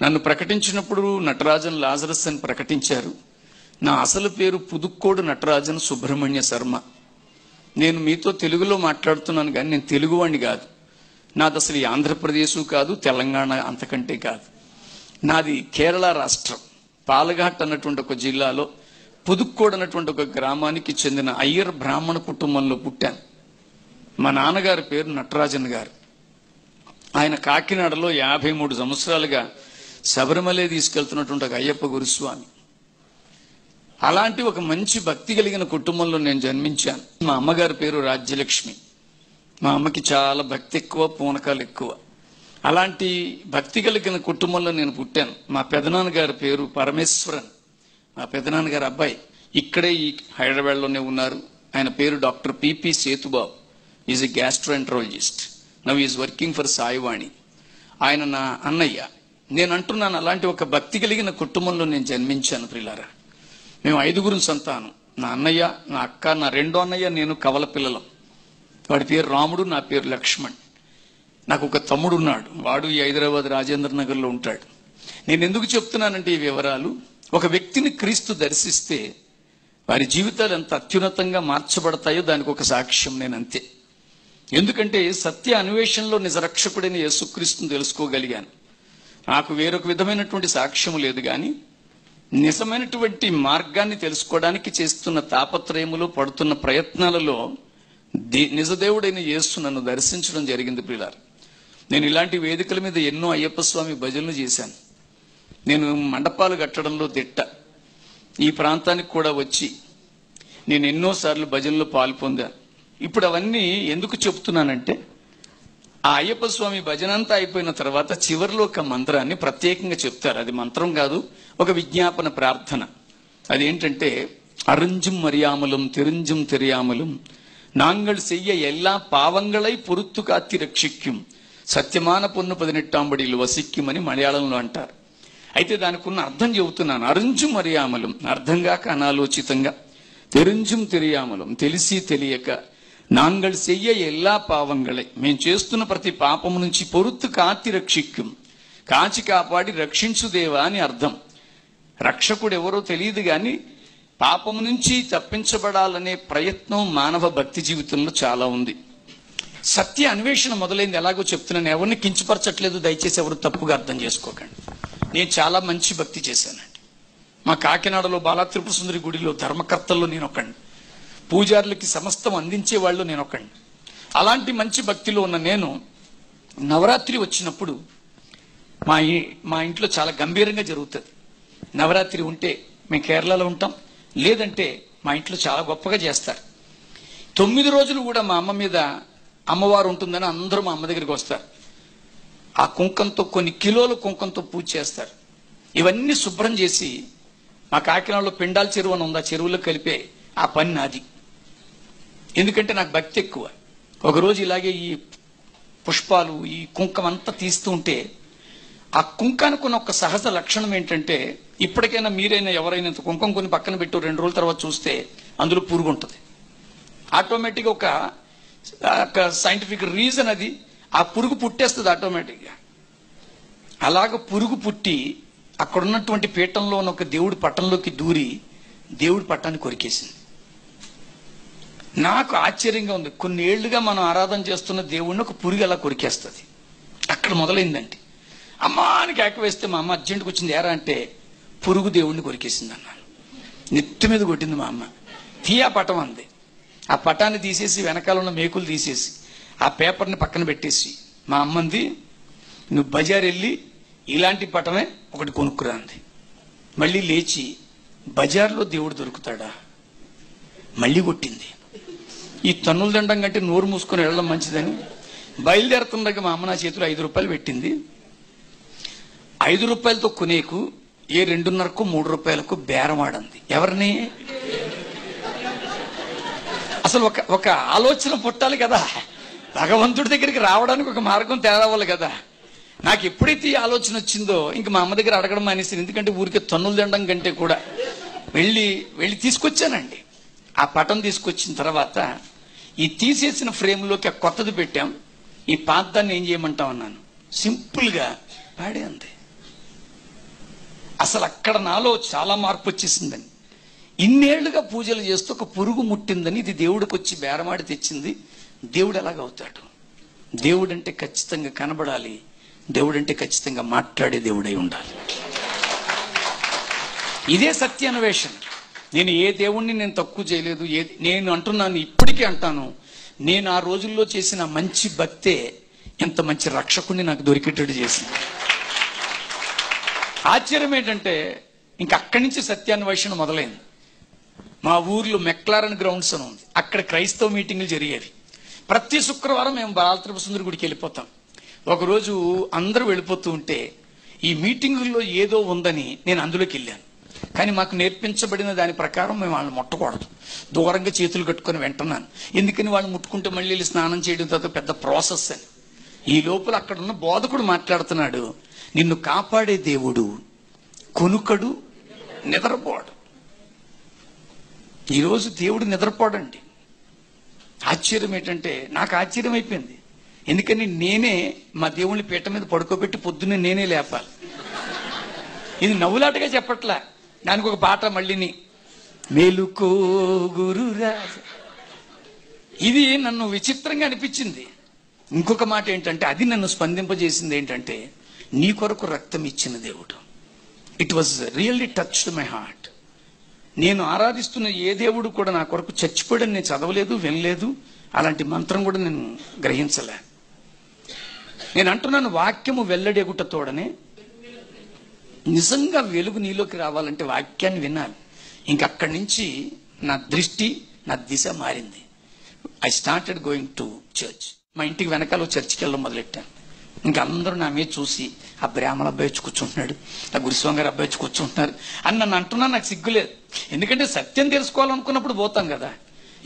నన్ను ప్రకటించినప్పుడు నటరాజన్ లాజరస్ అని ప్రకటించారు. నా అసలు పేరు పుదుక్కోడు నటరాజన్ సుబ్రహ్మణ్య శర్మ. నేను మీతో తెలుగులో మాట్లాడుతున్నాను కానీ నేను తెలుగువాణ్ణి కాదు. నాది అసలు ఈ ఆంధ్రప్రదేశ్ కాదు, తెలంగాణ అంతకంటే కాదు. నాది కేరళ రాష్ట్రం పాలఘాట్ అన్నటువంటి ఒక జిల్లాలో పుదుక్కోడు అన్నటువంటి ఒక గ్రామానికి చెందిన అయ్యర్ బ్రాహ్మణ కుటుంబంలో పుట్టాను. మా నాన్నగారి పేరు నటరాజన్ గారు. ఆయన కాకినాడలో 53 సంవత్సరాలుగా శబరిమలే తీసుకెళ్తున్నటువంటి ఒక అయ్యప్ప గురుస్వామి. అలాంటి ఒక మంచి భక్తి కలిగిన కుటుంబంలో నేను జన్మించాను. మా అమ్మగారి పేరు రాజ్యలక్ష్మి. మా అమ్మకి చాలా భక్తి ఎక్కువ, పూనకాలు ఎక్కువ. అలాంటి భక్తి కలిగిన కుటుంబంలో నేను పుట్టాను. మా పెదనాన్నగారి పేరు పరమేశ్వరన్. మా పెదనాన్నగారి అబ్బాయి ఇక్కడే ఈ హైదరాబాద్లోనే ఉన్నారు. ఆయన పేరు doctor P P Sethubabu. Is a gastroenterologist. Now is working for Saivani. ఆయన నా అన్నయ్య. నేను అంటున్నాను, అలాంటి ఒక భక్తి కలిగిన కుటుంబంలో నేను జన్మించాను. ప్రియులారా, మేము 5 సంతానం. నా అన్నయ్య, నా అక్క, నా రెండో అన్నయ్య, నేను కవల పిల్లలం. వాడి పేరు రాముడు, నా పేరు లక్ష్మణ్. నాకు ఒక తమ్ముడు ఉన్నాడు. వాడు ఈ హైదరాబాద్ రాజేంద్ర నగర్లో ఉంటాడు. నేను ఎందుకు చెప్తున్నానంటే ఈ వివరాలు, ఒక వ్యక్తిని క్రీస్తు దర్శిస్తే వారి జీవితాలు ఎంత అత్యున్నతంగా మార్చబడతాయో దానికి ఒక సాక్ష్యం నేను అంతే. ఎందుకంటే సత్య అన్వేషణలో నిజరక్షకుడైన యేసుక్రీస్తుని తెలుసుకోగలిగాను. నాకు వేరొక విధమైనటువంటి సాక్ష్యం లేదు, కానీ నిజమైనటువంటి మార్గాన్ని తెలుసుకోవడానికి చేస్తున్న తాపత్రయములో పడుతున్న ప్రయత్నాలలో నిజదేవుడైన యేసు నన్ను దర్శించడం జరిగింది. ప్రియులారా, నేను ఇలాంటి వేదికల మీద ఎన్నో అయ్యప్ప స్వామి భజనలు చేశాను. నేను మండపాలు కట్టడంలో దిట్ట. ఈ ప్రాంతానికి కూడా వచ్చి నేను ఎన్నోసార్లు భజనలో పాల్పొందాను. ఇప్పుడు అవన్నీ ఎందుకు చెప్తున్నానంటే, ఆ అయ్యప్ప స్వామి భజన అంతా అయిపోయిన తర్వాత చివరిలో ఒక మంత్రాన్ని ప్రత్యేకంగా చెప్తారు. అది మంత్రం కాదు, ఒక విజ్ఞాపన ప్రార్థన. అదేంటంటే, అరుంజుం మరియామలం తెరుంజుం తెరియామలం నాంగళ్ చెయ్య ఎల్లా పావంగళై పొరుత్తు కాత్తి రక్షిక్యం సత్యమాన పొన్ను 18 వసిక్యమని మలయాళంలో అంటారు. అయితే దానికి ఉన్న అర్థం చెబుతున్నాను. అరుంజుం మరియామలం అర్థం కాక అనాలోచితంగా, తెరుంజుం తెరియామలం తెలిసి తెలియక, నాంగళ్ చెయ్య ఎల్లా పావంగళై మేము చేస్తున్న ప్రతి పాపము నుంచి పొరుత్తు కాత్తి రక్షిక్యం కాచి కాపాడి రక్షించుదేవా అని అర్థం. రక్షకుడు ఎవరో తెలియదు కానీ పాపము నుంచి తప్పించబడాలనే ప్రయత్నం మానవ భక్తి జీవితంలో చాలా ఉంది. సత్య అన్వేషణ మొదలైంది. ఎలాగో చెప్తున్నాను, ఎవరిని కించపరచట్లేదు, దయచేసి ఎవరు తప్పుగా అర్థం చేసుకోకండి. నేను చాలా మంచి భక్తి చేశానండి. మా కాకినాడలో బాలా త్రిపుర సుందరి గుడిలో ధర్మకర్తల్లో నేను ఒకడిని, పూజారులకి సమస్తం అందించేవాళ్ళు నేను ఒకడిని. అలాంటి మంచి భక్తిలో ఉన్న నేను నవరాత్రి వచ్చినప్పుడు మా ఇంట్లో చాలా గంభీరంగా జరుగుతుంది. నవరాత్రి ఉంటే మేము కేరళలో ఉంటాం, లేదంటే మా ఇంట్లో చాలా గొప్పగా చేస్తారు. 9 రోజులు కూడా మా అమ్మ మీద అమ్మవారు ఉంటుందని అందరూ మా అమ్మ దగ్గరికి వస్తారు. ఆ కుంకంతో కొన్ని కిలోల కుంకంతో పూజ చేస్తారు. ఇవన్నీ శుభ్రం చేసి మా కాకినాడలో పిండాల చెరువు అని ఉంది, ఆ చెరువులో కలిపే ఆ పని నాది. ఎందుకంటే నాకు భక్తి ఎక్కువ. ఒకరోజు ఇలాగే ఈ పుష్పాలు, ఈ కుంకం అంతా తీస్తూ ఉంటే ఆ కుంకానికి ఉన్న ఒక సహజ లక్షణం ఏంటంటే, ఇప్పటికైనా మీరైనా ఎవరైనా ఇంత కుంకం కొని పక్కన పెట్టు 2 రోజుల తర్వాత చూస్తే అందులో పురుగు ఉంటుంది. ఆటోమేటిక్గా ఒక సైంటిఫిక్ రీజన్ అది, ఆ పురుగు పుట్టేస్తుంది ఆటోమేటిక్గా. అలాగ పురుగు పుట్టి అక్కడ ఉన్నటువంటి పీఠంలో ఉన్న ఒక దేవుడి పట్టంలోకి దూరి దేవుడి పట్టాన్ని కొరికేసింది. నాకు ఆశ్చర్యంగా ఉంది. కొన్ని ఏళ్లుగా మనం ఆరాధన చేస్తున్న దేవుడిని ఒక పురుగు అలా కొరికేస్తుంది. అక్కడ మొదలైందండి. అమ్మా అని కేక వేస్తే మా అమ్మ అర్జెంట్కి వచ్చింది. ఏరా అంటే, పురుగు దేవుడిని కొరికేసింది అన్నాను. నెత్తి మీద కొట్టింది మా అమ్మ. తీయా పటం అంది. ఆ పటాన్ని తీసేసి వెనకాల ఉన్న మేకులు తీసేసి ఆ పేపర్ని పక్కన పెట్టేసి మా అమ్మంది, నువ్వు బజార్ వెళ్ళి ఇలాంటి పటమే ఒకటి కొనుక్కురా అంది. మళ్ళీ లేచి, బజార్లో దేవుడు దొరుకుతాడా? మళ్ళీ కొట్టింది. ఈ తన్నులు దండం కంటే నోరు మూసుకొని వెళ్ళడం మంచిదని బయలుదేరుతుండగా మా అమ్మ నా చేతిలో 5 రూపాయలు పెట్టింది. 5 రూపాయలతో కొనేకు ఏ 2.5కో 3 రూపాయలకు బేరమాడంది. ఎవరిని? అసలు ఒక ఆలోచన పుట్టాలి కదా, భగవంతుడి దగ్గరికి రావడానికి ఒక మార్గం తేరావాలి కదా. నాకు ఎప్పుడైతే ఈ ఆలోచన వచ్చిందో ఇంక మా అమ్మ దగ్గర అడగడం మానేసింది. ఎందుకంటే ఊరికే తన్నులు తినడం కంటే కూడా వెళ్ళి తీసుకొచ్చానండి. ఆ పటం తీసుకొచ్చిన తర్వాత ఈ తీసేసిన ఫ్రేమ్లోకి ఆ కొత్తది పెట్టాం. ఈ పాతాన్ని ఏం చేయమంటాం అన్నాను. సింపుల్గా పాడే అంతే. అసలు అక్కడ నాలో చాలా మార్పు వచ్చేసిందని. ఇన్నేళ్లుగా పూజలు చేస్తూ ఒక పురుగు ముట్టిందని ఇది దేవుడికి వచ్చి బేరమాడి తెచ్చింది. దేవుడు ఎలాగవుతాడు? దేవుడంటే ఖచ్చితంగా కనబడాలి, దేవుడంటే ఖచ్చితంగా మాట్లాడే దేవుడై ఉండాలి. ఇదే సత్యాన్వేషణ. నేను ఏ దేవుణ్ణి నేను తక్కువ చేయలేదు. నేను అంటున్నాను, ఇప్పటికీ అంటాను, నేను ఆ రోజుల్లో చేసిన మంచి భక్తే ఎంత మంచి రక్షకుణ్ణి నాకు దొరికేటట్టు చేసింది. ఆశ్చర్యం ఏంటంటే ఇంక అక్కడి నుంచి సత్యాన్వేషణ మొదలైంది. మా ఊర్లో మెక్లారన్ గ్రౌండ్స్ అని ఉంది, అక్కడ క్రైస్తవ మీటింగ్లు జరిగేవి. ప్రతి శుక్రవారం మేము బాలత్రిపుర గుడికి వెళ్ళిపోతాం. ఒకరోజు అందరూ వెళ్ళిపోతూ ఉంటే ఈ మీటింగుల్లో ఏదో ఉందని నేను అందులోకి వెళ్ళాను. కానీ మాకు నేర్పించబడిన దాని ప్రకారం మేము వాళ్ళని ముట్టకూడదు, దూరంగా చేతులు కట్టుకొని వింటున్నాను. ఎందుకని వాళ్ళు ముట్టుకుంటే మళ్ళీ వెళ్ళి స్నానం చేయడం తర్వాత పెద్ద ప్రాసెస్ అని. ఈ లోపల అక్కడ ఉన్న బోధకుడు మాట్లాడుతున్నాడు, నిన్ను కాపాడే దేవుడు కొనుకడు, నిద్రపోడు. ఈరోజు దేవుడు నిద్రపోడండి. ఆశ్చర్యం ఏంటంటే నాకు ఆశ్చర్యం అయిపోయింది. ఎందుకని నేనే మా దేవుని పీట మీద పడుకోబెట్టి పొద్దున్నే నేనే లేపాలి. ఇది నవ్వులాటగా చెప్పట్లా, దానికి ఒక పాట మళ్ళీని, మేలుకో గురురాజ. ఇది నన్ను విచిత్రంగా అనిపించింది. ఇంకొక మాట ఏంటంటే అది నన్ను స్పందింపజేసింది ఏంటంటే, నీ కొరకు రక్తం ఇచ్చిన దేవుడు. It was really touched my heart. నేను ఆరాధిస్తున్న ఏ దేవుడు కూడా నా కొరకు చచ్చిపోయాడని నేను చదవలేదు, వినలేదు. అలాంటి మంత్రం కూడా నేను గ్రహించలే. నేను అంటున్నాను, వాక్యము వెల్లడెగుట తోడనే. నిజంగా వెలుగు నీలోకి రావాలంటే వాక్యాన్ని వినాలి. ఇంకక్కడి నుంచి నా దృష్టి, నా దిశ మారింది. I started going to church. మా ఇంటికి వెనకాల చర్చికి వెళ్ళడం మొదలెట్టాను. ఇంకా అందరూ నా మీద చూసి, ఆ బ్రాహ్మణ అబ్బాయి వచ్చి కూర్చుంటున్నాడు, ఆ గురుస్వామి గారు అబ్బాయి వచ్చి కూర్చుంటున్నారు అని నన్ను అంటున్నాను. నాకు సిగ్గులేదు, ఎందుకంటే సత్యం తెలుసుకోవాలనుకున్నప్పుడు పోతాం కదా.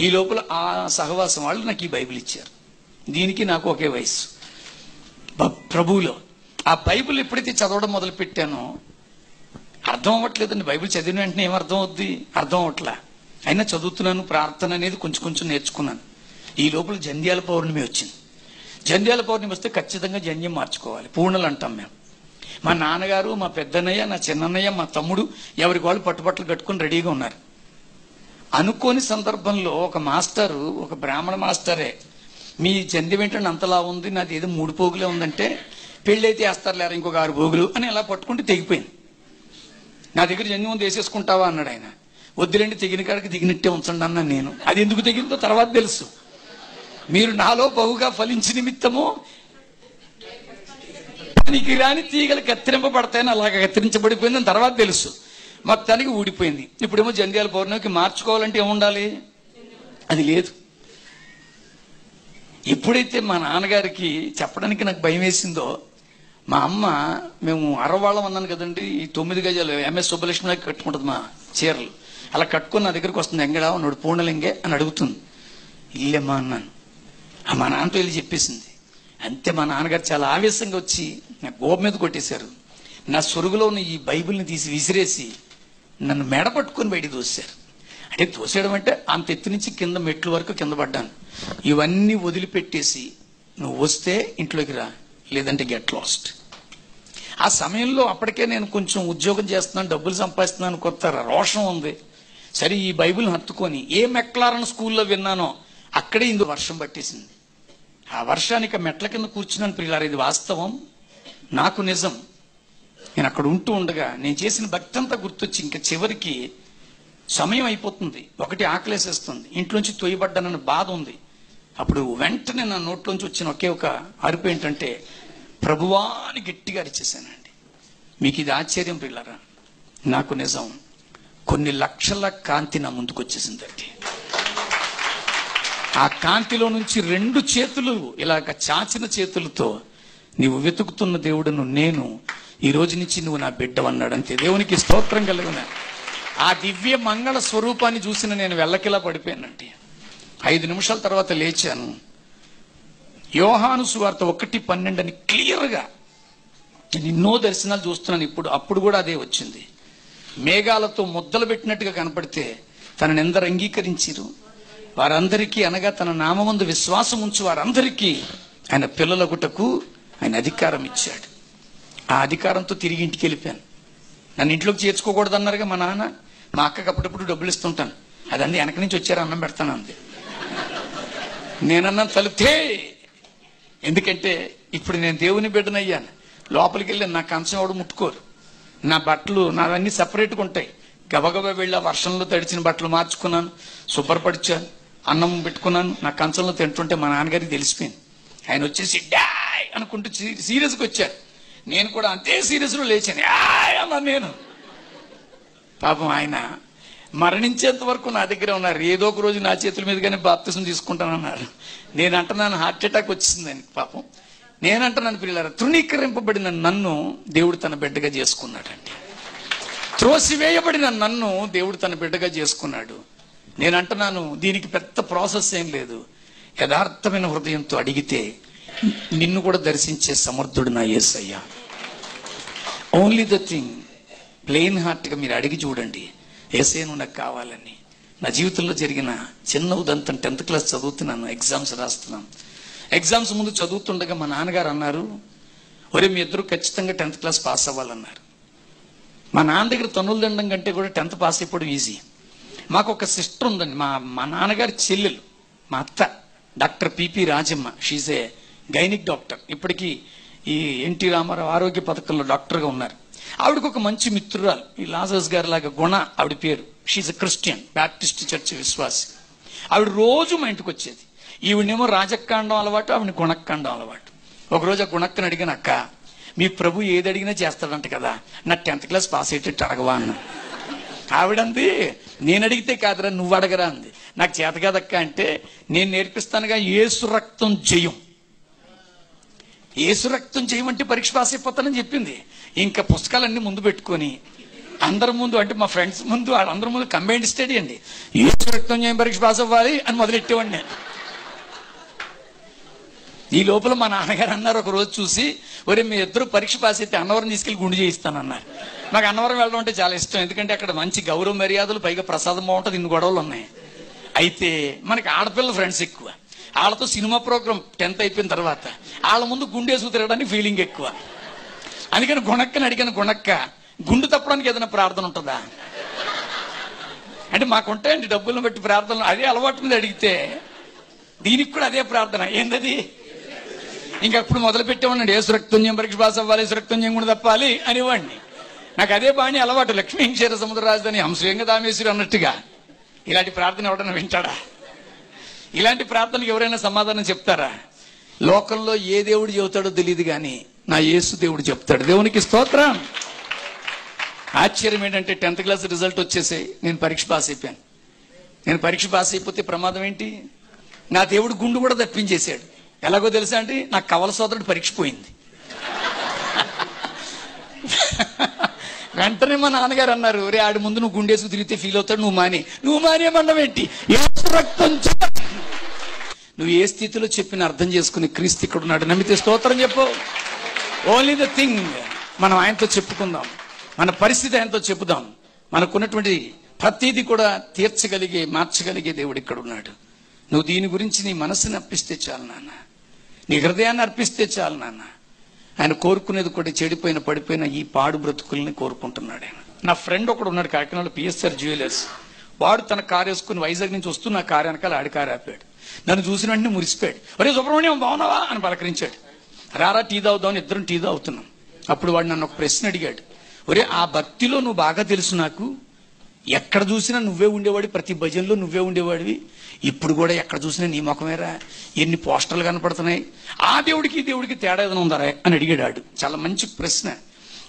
ఈ లోపల ఆ సహవాసం వాళ్ళు నాకు ఈ బైబిల్ ఇచ్చారు. దీనికి నాకు ఒకే వయసు ప్రభువులో. ఆ బైబిల్ ఎప్పుడైతే చదవడం మొదలు పెట్టానో అర్థం అవ్వట్లేదండి. బైబిల్ చదివిన వెంటనే ఏమర్థం అవుద్ది? అర్థం అవ్వట్లా. అయినా చదువుతున్నాను. ప్రార్థన అనేది కొంచెం కొంచెం నేర్చుకున్నాను. ఈ లోపల జంధ్యాల పౌర్ణమి వచ్చింది. జంధ్యాల పౌర్ణమి వస్తే ఖచ్చితంగా జంధ్యం మార్చుకోవాలి, పూర్ణలు అంటాం మేము. మా నాన్నగారు, మా పెద్దన్నయ్య, నా చిన్నన్నయ్య, మా తమ్ముడు ఎవరికి వాళ్ళు పట్టుబట్టలు కట్టుకుని రెడీగా ఉన్నారు. అనుకోని సందర్భంలో ఒక మాస్టరు, ఒక బ్రాహ్మణ మాస్టరే, మీ జంధ్యం ఏంటంటే అంతలా ఉంది, నాది ఏదో 3 పోగులే ఉందంటే, పెళ్ళైతే వేస్తారు లేరా ఇంకొక 6 పోగులు అని ఎలా పట్టుకుంటే తెగిపోయింది. నా దగ్గర జంధ్యం వేసేసుకుంటావా అన్నాడు ఆయన. వద్దులేండి, తెగిన కాడికి దిగినట్టే ఉంచండి అన్నా నేను. అది ఎందుకు తెగిందో తర్వాత తెలుసు. మీరు నాలో బహుగా ఫలించి నిమిత్తము పనికి రాని తీగలు కత్తిరింపబడతాయని అలాగ కత్తిరించబడిపోయిందని తర్వాత తెలుసు. మొత్తానికి ఊడిపోయింది. ఇప్పుడేమో జంధ్యాల పౌర్ణమికి మార్చుకోవాలంటే ఏముండాలి? అది లేదు. ఎప్పుడైతే మా నాన్నగారికి చెప్పడానికి నాకు భయం వేసిందో, మా అమ్మ, మేము అరవాళ్ళం అన్నాను కదండి, ఈ 9 గజాలు ఎంఎస్ సుబ్బలక్ష్మి కట్టుకుంటుంది మా చీరలు, అలా కట్టుకుని నా దగ్గరికి వస్తుంది. ఎంగడా ఉన్నాడు పూర్ణలింగే అని అడుగుతుంది. ఇల్లేమ్మా అన్నాను. మా నాన్నతో వెళ్ళి చెప్పేసింది. అంతే మా నాన్నగారు చాలా ఆవేశంగా వచ్చి నా గోప మీద కొట్టేశారు. నా సొరుగులో ఉన్న ఈ బైబిల్ని తీసి విసిరేసి నన్ను మెడ పట్టుకొని బయటికి తోసారు. అంటే తోసేయడం అంటే అంత ఎత్తు నుంచి కింద మెట్ల వరకు కింద పడ్డాను. ఇవన్నీ వదిలిపెట్టేసి నువ్వు వస్తే ఇంట్లోకి రా, లేదంటే గెట్ లాస్ట్. ఆ సమయంలో అప్పటికే నేను కొంచెం ఉద్యోగం చేస్తున్నాను, డబ్బులు సంపాదిస్తున్నాను, కొత్త రోషం ఉంది. సరే ఈ బైబిల్ని హత్తుకొని ఏ మెక్లారన్ స్కూల్లో విన్నానో అక్కడే ఇందులో వర్షం పట్టేసింది. ఆ వర్షానికి మెట్ల కింద కూర్చున్నాను. ప్రియులారా, ఇది వాస్తవం, నాకు నిజం. నేను అక్కడ ఉంటూ ఉండగా నేను చేసిన భక్తి అంతా గుర్తొచ్చి, ఇంకా చివరికి సమయం అయిపోతుంది, ఒకటి ఆకలేసేస్తుంది, ఇంట్లోంచి తొయ్యబడ్డానన్న బాధ ఉంది. అప్పుడు వెంటనే నా నోట్లోంచి వచ్చిన ఒకే ఒక అరుపు ఏంటంటే, ప్రభువా అని గట్టిగా అరిచేశానండి. మీకు ఇది ఆశ్చర్యం ప్రియులారా, నాకు నిజం, కొన్ని లక్షల కాంతి నా ముందుకు వచ్చేసిందండి. ఆ కాంతిలో నుంచి 2 చేతులు ఇలాగ చాచిన చేతులతో, నీవు వెతుకుతున్న దేవుడును నేను, ఈ రోజు నుంచి నువ్వు నా బిడ్డవన్నాడు. అంతే. దేవునికి స్తోత్రం కలుగున. ఆ దివ్య మంగళ స్వరూపాన్ని చూసిన నేను వెళ్ళకిలా పడిపోయానండి. 5 నిమిషాల తర్వాత లేచాను. యోహాను సువార్త 1:12 అని క్లియర్గా, నేను ఎన్నో దర్శనాలు చూస్తున్నాను ఇప్పుడు, అప్పుడు కూడా అదే వచ్చింది. మేఘాలతో ముద్దలు పెట్టినట్టుగా కనపడితే తనని ఎందరు అంగీకరించారు వారందరికీ, అనగా తన నామమందు విశ్వాసం ఉంచు వారందరికీ ఆయన పిల్లలగుటకు ఆయన అధికారం ఇచ్చాడు. ఆ అధికారంతో తిరిగి ఇంటికి వెళ్ళిపోయాను. నన్ను ఇంట్లోకి చేర్చుకోకూడదు అన్నారుగా మా నాన్న. మా అక్కకి అప్పుడప్పుడు డబ్బులు ఇస్తుంటాను, అదంది వెనక నుంచి వచ్చారు అన్నం పెడతాను అంది. నేనన్నా తలుపుతే, ఎందుకంటే ఇప్పుడు నేను దేవుని బిడ్డనయ్యాను, లోపలికి వెళ్ళి నా కంచం ఎవడు ముట్టుకోరు, నా బట్టలు నావన్నీ సపరేట్గా ఉంటాయి. గబగబా వెళ్ళి ఆ వర్షంలో తడిచిన బట్టలు మార్చుకున్నాను, శుభ్రపరిచాను, అన్నం పెట్టుకున్నాను. నా కంచంలో తింటుంటే మా నాన్నగారికి తెలిసిపోయింది. ఆయన వచ్చేసి డాయ్ అనుకుంటూ సీరియస్గా వచ్చారు. నేను కూడా అంతే సీరియస్లో లేచాను, యాయ్ అన్నాను నేను. పాపం ఆయన మరణించేంత వరకు నా దగ్గర ఉన్నారు. ఏదో ఒక రోజు నా చేతుల మీదుగానే బాప్తిసం తీసుకుంటానన్నారు. నేను అంటున్నాను హార్ట్ అటాక్ వచ్చిందని. పాపం నేనంటున్నాను, పిల్లలారా, తృణీకరింపబడిన నన్ను దేవుడు తన బిడ్డగా చేసుకున్నాడండి. త్రోసివేయబడిన నన్ను దేవుడు తన బిడ్డగా చేసుకున్నాడు. నేను అంటున్నాను, దీనికి పెద్ద ప్రాసెస్ ఏం లేదు. యథార్థమైన హృదయంతో అడిగితే నిన్ను కూడా దర్శించే సమర్థుడు నా యేసయ్య. ఓన్లీ ద థింగ్, ప్లెయిన్ హార్ట్గా మీరు అడిగి చూడండి, యేసయ్య నువ్వు నాకు కావాలని. నా జీవితంలో జరిగిన చిన్న ఉదంతం, 10th క్లాస్ చదువుతున్నాను, ఎగ్జామ్స్ రాస్తున్నాను. ఎగ్జామ్స్ ముందు చదువుతుండగా మా నాన్నగారు అన్నారు, ఒరే మీ ఇద్దరు ఖచ్చితంగా 10th క్లాస్ పాస్ అవ్వాలన్నారు. మా నాన్న దగ్గర తన్నులు తినడం కంటే కూడా 10th పాస్ అయిపోవడం ఈజీ. మాకు ఒక సిస్టర్ ఉందండి, మా నాన్నగారి చెల్లెలు, మా అత్త, doctor PP Rajamma. She's a gynaec doctor. ఇప్పటికీ ఈ ఎన్టీ రామారావు ఆరోగ్య పథకంలో డాక్టర్గా ఉన్నారు. ఆవిడకు ఒక మంచి మిత్రురాలు, ఈ లాజర్స్ గారి లాగా గుణ ఆవిడ పేరు. She's a Christian, Baptist church విశ్వాసి. ఆవిడ రోజు మా ఇంటికి వచ్చేది. ఈవిడేమో రాజక్కాండం అలవాటు, ఆవిడ గుణక్కాండం అలవాటు. ఒకరోజు ఆ గుణక్కని అడిగిన, అక్క మీ ప్రభు ఏది అడిగినా చేస్తాడంట కదా, నా 10th క్లాస్ పాస్ అయ్యేటట్టు అడగవా అన్న. ఆవిడంది, నేను అడిగితే కాదురా నువ్వు అడగరా అంది. నాకు చేత కాదక్క అంటే, నేను నేర్పిస్తానుగా యేసు రక్తం జయం. యేసు రక్తం జయం అంటే పరీక్ష పాస్ అయిపోతానని చెప్పింది. ఇంకా పుస్తకాలన్నీ ముందు పెట్టుకొని అందరి ముందు, అంటే మా ఫ్రెండ్స్ ముందు, వాళ్ళందరి ముందు కంబైన్డ్ స్టడీ అండి. యేసు రక్తం జయం పరీక్ష పాస్ అవ్వాలి అని మొదలెట్టేవాడిని నేను. ఈ లోపల మా నాన్నగారు అన్నారు ఒక రోజు చూసి, ఒరే మీ ఇద్దరు పరీక్ష పాస్ అయితే అన్నవరం తీసుకెళ్లి గుండు చేయిస్తానన్నారు. నాకు అన్నవరం వెళ్ళడం అంటే చాలా ఇష్టం, ఎందుకంటే అక్కడ మంచి గౌరవ మర్యాదలు, పైగా ప్రసాదం బాగుంటుంది, ఇన్ని గొడవలు ఉన్నాయి. అయితే మనకి ఆడపిల్ల ఫ్రెండ్స్ ఎక్కువ, వాళ్ళతో సినిమా ప్రోగ్రామ్ 10th అయిపోయిన తర్వాత వాళ్ళ ముందు గుండేసుకు తిరగడానికి ఫీలింగ్ ఎక్కువ. అందుకని గుణక్కని అడిగాను, గుణక్క గుండు తప్పడానికి ఏదైనా ప్రార్థన ఉంటుందా అంటే, మాకుంటాయండి డబ్బులను బట్టి ప్రార్థనలు, అదే అలవాటు మీద అడిగితే దీనికి కూడా అదే ప్రార్థన. ఏంటది? ఇంకప్పుడు మొదలు పెట్టేవాడిని, యేసు రక్తం పరీక్ష పాస్ అవ్వాలి, యేసు రక్తం కూడా తప్పాలి అనేవాడిని. నాకు అదే బాణి అలవాటు. లక్ష్మీ క్షీర సముద్ర రాజధాని హంసలింగ దామేశ్వరి అన్నట్టుగా. ఇలాంటి ప్రార్థన ఎవడన్నా వింటాడా? ఇలాంటి ప్రార్థనలకు ఎవరైనా సమాధానం చెప్తారా? లోకంలో ఏ దేవుడు చెబుతాడో తెలియదు, కానీ నా యేసు దేవుడు చెప్తాడు. దేవునికి స్తోత్రం. ఆశ్చర్యం ఏంటంటే 10th క్లాస్ రిజల్ట్ వచ్చేసాయి, నేను పరీక్ష పాస్ అయిపోయాను. నేను పరీక్ష పాస్ అయిపోతే ప్రమాదం ఏంటి? నా దేవుడు గుండు కూడా తప్పించేశాడు. ఎలాగో తెలుసా అండి, నాకు కవల సోదరుడు పరీక్ష పోయింది. వెంటనే మా నాన్నగారు అన్నారు, రే ఆడి ముందు నువ్వు గుండేసుకు తిరిగితే ఫీల్ అవుతాడు, నువ్వు మానేమన్నావు ఏంటి? నువ్వు ఏ స్థితిలో చెప్పిన అర్థం చేసుకుని క్రీస్తు ఇక్కడ ఉన్నాడు. నమ్మితే స్తోత్రం చెప్పు. ఓన్లీ ద థింగ్, మనం ఆయనతో చెప్పుకుందాం, మన పరిస్థితి ఆయనతో చెప్పుదాం. మనకున్నటువంటి ప్రతిదీ కూడా తీర్చగలిగే, మార్చగలిగే దేవుడు ఇక్కడ ఉన్నాడు. నువ్వు దీని గురించి నీ మనసుని అర్పిస్తే చాలు నాన్న, నీ హృదయాన్ని అర్పిస్తే చాలు నాన్న. ఆయన కోరుకునేది కూడా చెడిపోయిన, పడిపోయిన ఈ పాడు బ్రతుకుల్ని కోరుకుంటున్నాడు ఆయన. నా ఫ్రెండ్ ఒకడు ఉన్నాడు కాకినాడలో, పిఎస్ఆర్ జ్యువెలర్స్. వాడు తన కారు వేసుకుని వైజాగ్ నుంచి వస్తూ నా కారు వెనకాల ఆడి కారు ఆపాడు. నన్ను చూసిన వెంటనే మురిసిపోయాడు. ఒరే సుబ్రహ్మణ్యం బాగున్నావా అని పలకరించాడు. రారా టీ తాగుదామని ఇద్దరం టీ తాగుతున్నాం. అప్పుడు వాడు నన్ను ఒక ప్రశ్న అడిగాడు, ఒరే ఆ భక్తిలో నువ్వు బాగా తెలుసు నాకు, ఎక్కడ చూసినా నువ్వే ఉండేవాడి, ప్రతి భజనలో నువ్వే ఉండేవాడివి, ఇప్పుడు కూడా ఎక్కడ చూసినా నీ ముఖమేరా, ఎన్ని పోస్టర్లు కనపడుతున్నాయి, ఆ దేవుడికి ఈ దేవుడికి తేడా ఏదైనా ఉందరా అని అడిగాడు. చాలా మంచి ప్రశ్న.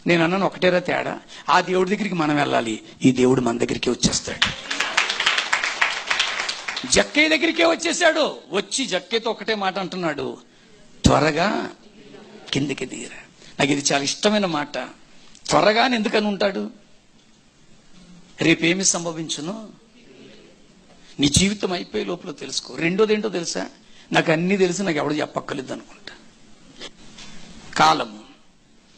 నేను అన్నాను, ఒకటేరా తేడా, ఆ దేవుడి దగ్గరికి మనం వెళ్ళాలి, ఈ దేవుడు మన దగ్గరికి వచ్చేస్తాడు. జక్కయ్య దగ్గరికే వచ్చేసాడు. వచ్చి జక్కయ్యతో ఒకటే మాట అంటున్నాడు, త్వరగా కిందకి దిగిరా. నాకు ఇది చాలా ఇష్టమైన మాట. త్వరగా ఎందుకని ఉంటాడు? రేపేమి సంభవించునో నీ జీవితం అయిపోయే లోపల తెలుసుకో. రెండోది ఏంటో తెలుసా? నాకు అన్నీ తెలిసి నాకు ఎవడు చెప్పక్కర్లేదు అనుకుంటా. కాలము,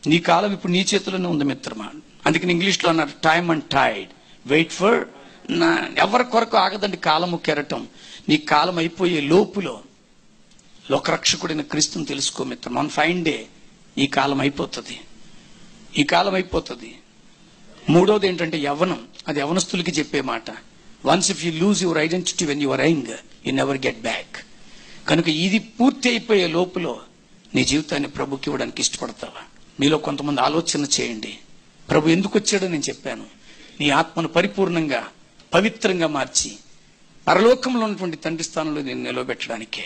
నీ కాలం ఇప్పుడు నీ చేతిలోనే ఉంది మిత్రమా. అందుకని ఇంగ్లీష్లో అన్నారు time and tide, wait for. ఎవరి కొరకు ఆగదండి కాలము కెరటం. నీ కాలం అయిపోయే లోపులో లోకరక్షకుడైన క్రీస్తుని తెలుసుకో మిత్రం. ఆన్ ఫైన్ డే ఈ కాలం అయిపోతుంది, ఈ కాలం అయిపోతుంది. మూడోది ఏంటంటే యవ్వనం. అది యవ్వనస్తులకి చెప్పే మాట. Once if you lose your identity when your young you never get back. కనుక ఇది పూర్తి అయిపోయే లోపల నీ జీవితాన్ని ప్రభుకి ఇవ్వడానికి ఇష్టపడతావా? మీలో కొంతమంది ఆలోచన చేయండి. ప్రభు ఎందుకు వచ్చాడో నేను చెప్పాను. నీ ఆత్మను పరిపూర్ణంగా పవిత్రంగా మార్చి పరలోకంలో ఉన్నటువంటి తండ్రి స్థానంలో నేను నిలవబెట్టడానికే.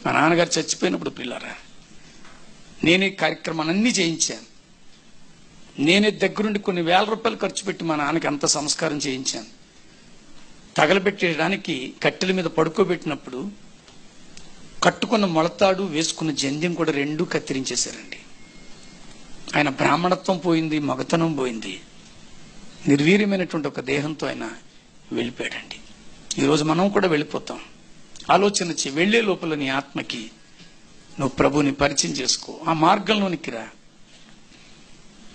మా నాన్నగారు చచ్చిపోయినప్పుడు పిల్లరా నేనే కార్యక్రమాలన్నీ చేయించాను. నేనే దగ్గరుండి కొన్ని వేల రూపాయలు ఖర్చు పెట్టి మా నాన్నకి అంత సంస్కారం చేయించాను. తగలబెట్టడానికి కట్టెల మీద పడుకోబెట్టినప్పుడు కట్టుకున్న మొలతాడు వేసుకున్న జంధ్యం కూడా రెండూ కత్తిరించేశారండి. ఆయన బ్రాహ్మణత్వం పోయింది, మగతనం పోయింది, నిర్వీర్యమైనటువంటి ఒక దేహంతో ఆయన వెళ్ళిపోయాడండి. ఈరోజు మనం కూడా వెళ్ళిపోతాం. ఆలోచన చేయి. వెళ్లే లోపల నీ ఆత్మకి నువ్వు ప్రభుని పరిచయం చేసుకో. ఆ మార్గంలోనికి రా.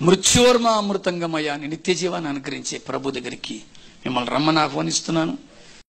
మృత్యోర్మ అమృతంగమయ్యా అని నిత్య జీవాన్ని అనుగ్రహించే ప్రభు దగ్గరికి మిమ్మల్ని రమ్మని ఆహ్వానిస్తున్నాను.